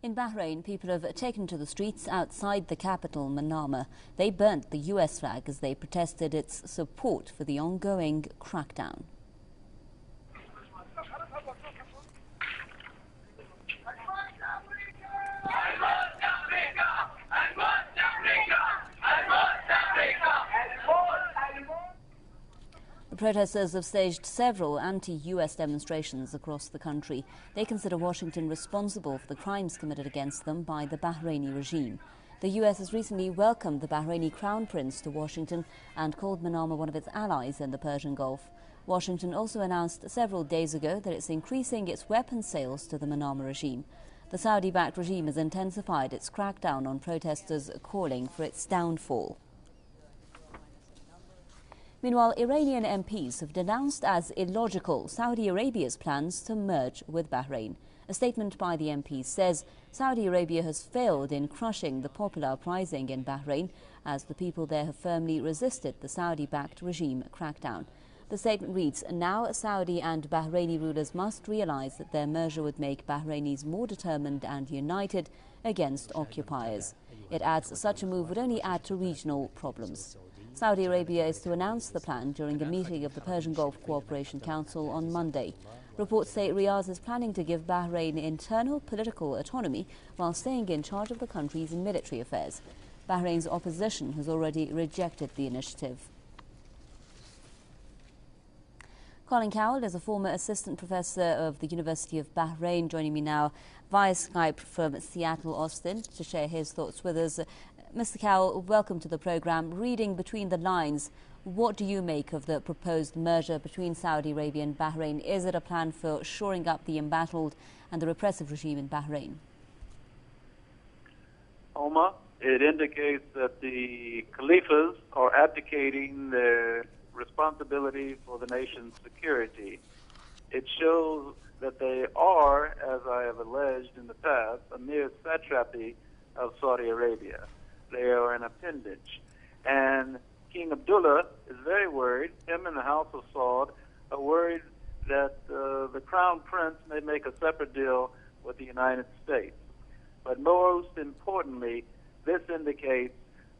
In Bahrain, people have taken to the streets outside the capital, Manama. They burnt the US flag as they protested its support for the ongoing crackdown. The protesters have staged several anti-US demonstrations across the country. They consider Washington responsible for the crimes committed against them by the Bahraini regime. The US has recently welcomed the Bahraini Crown Prince to Washington and called Manama one of its allies in the Persian Gulf. Washington also announced several days ago that it's increasing its weapons sales to the Manama regime. The Saudi-backed regime has intensified its crackdown on protesters, calling for its downfall. Meanwhile, Iranian MPs have denounced as illogical Saudi Arabia's plans to merge with Bahrain. A statement by the MPs says Saudi Arabia has failed in crushing the popular uprising in Bahrain as the people there have firmly resisted the Saudi-backed regime crackdown. The statement reads, "Now Saudi and Bahraini rulers must realize that their merger would make Bahrainis more determined and united against occupiers." It adds such a move would only add to regional problems. Saudi Arabia is to announce the plan during a meeting of the Persian Gulf Cooperation Council on Monday. Reports say Riyadh is planning to give Bahrain internal political autonomy while staying in charge of the country's military affairs. Bahrain's opposition has already rejected the initiative. Colin Cavell is a former assistant professor of the University of Bahrain, joining me now via Skype from Seattle, Austin, to share his thoughts with us. Mr. Cavell, welcome to the programme. Reading between the lines, what do you make of the proposed merger between Saudi Arabia and Bahrain? Is it a plan for shoring up the embattled and the repressive regime in Bahrain? Oma, it indicates that the Khalifas are abdicating their responsibility for the nation's security. It shows that they are, as I have alleged in the past, a mere satrapy of Saudi Arabia. They are an appendage. And King Abdullah is very worried. Him and the House of Saud are worried that the Crown Prince may make a separate deal with the United States. But most importantly, this indicates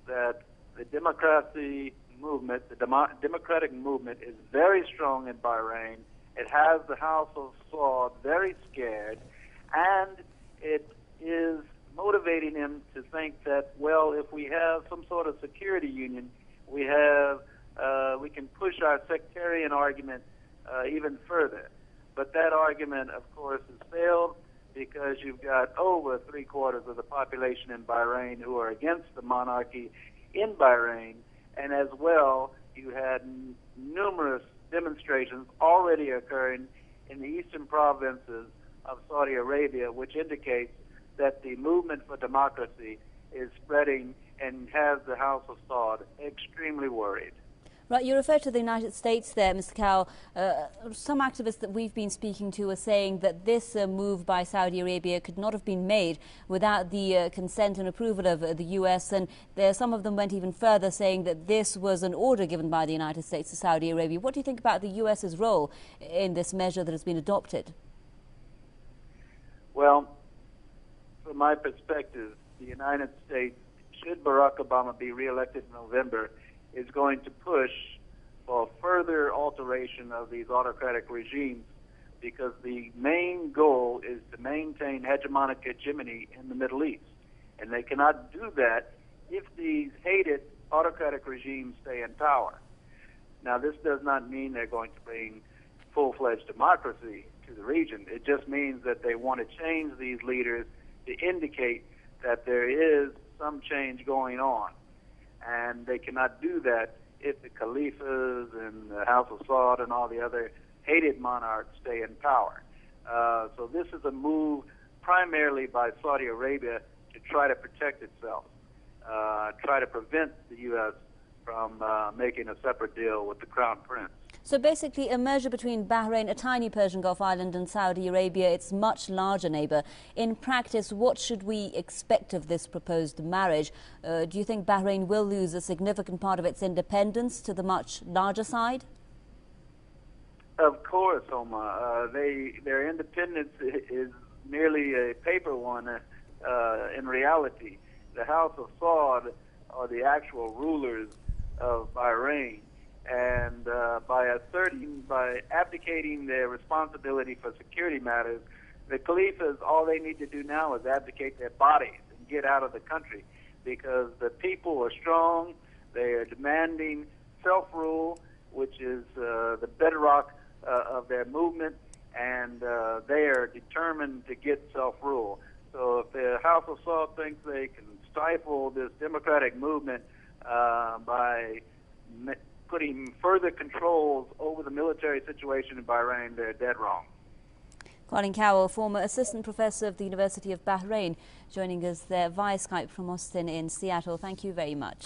that the democratic movement is very strong in Bahrain. It has the House of Saud very scared, and it is motivating him to think that, well, if we have some sort of security union, we can push our sectarian argument even further. But that argument, of course, has failed because you've got over 3/4 of the population in Bahrain who are against the monarchy in Bahrain, and as well, you had numerous demonstrations already occurring in the eastern provinces of Saudi Arabia, which indicates that the movement for democracy is spreading and has the House of Saud extremely worried. Right, you refer to the United States there, Mr. Cavell. Some activists that we've been speaking to are saying that this move by Saudi Arabia could not have been made without the consent and approval of the US, and some of them went even further, saying that this was an order given by the United States to Saudi Arabia. What do you think about the US's role in this measure that has been adopted? Well, from my perspective, the United States, should Barack Obama be reelected in November, is going to push for further alteration of these autocratic regimes, because the main goal is to maintain hegemonic hegemony in the Middle East. And they cannot do that if these hated autocratic regimes stay in power. Now, this does not mean they're going to bring full-fledged democracy to the region. It just means that they want to change these leaders to indicate that there is some change going on. And they cannot do that if the Khalifas and the House of Saud and all the other hated monarchs stay in power. So this is a move primarily by Saudi Arabia to try to protect itself, try to prevent the U.S. from making a separate deal with the Crown Prince. So basically a merger between Bahrain, a tiny Persian Gulf island, and Saudi Arabia, its much larger neighbour. In practice, what should we expect of this proposed marriage? Do you think Bahrain will lose a significant part of its independence to the much larger side? Of course, Oma. Their independence is merely a paper one. in reality, the House of Saud are the actual rulers of Bahrain. And by abdicating their responsibility for security matters, the Khalifas, all they need to do now is abdicate their bodies and get out of the country, because the people are strong. They are demanding self-rule, which is the bedrock of their movement, and they are determined to get self-rule. So if the House of Saud thinks they can stifle this democratic movement by putting further controls over the military situation in Bahrain, they're dead wrong. Colin Cavell, former assistant professor of the University of Bahrain, joining us there via Skype from Austin in Seattle. Thank you very much.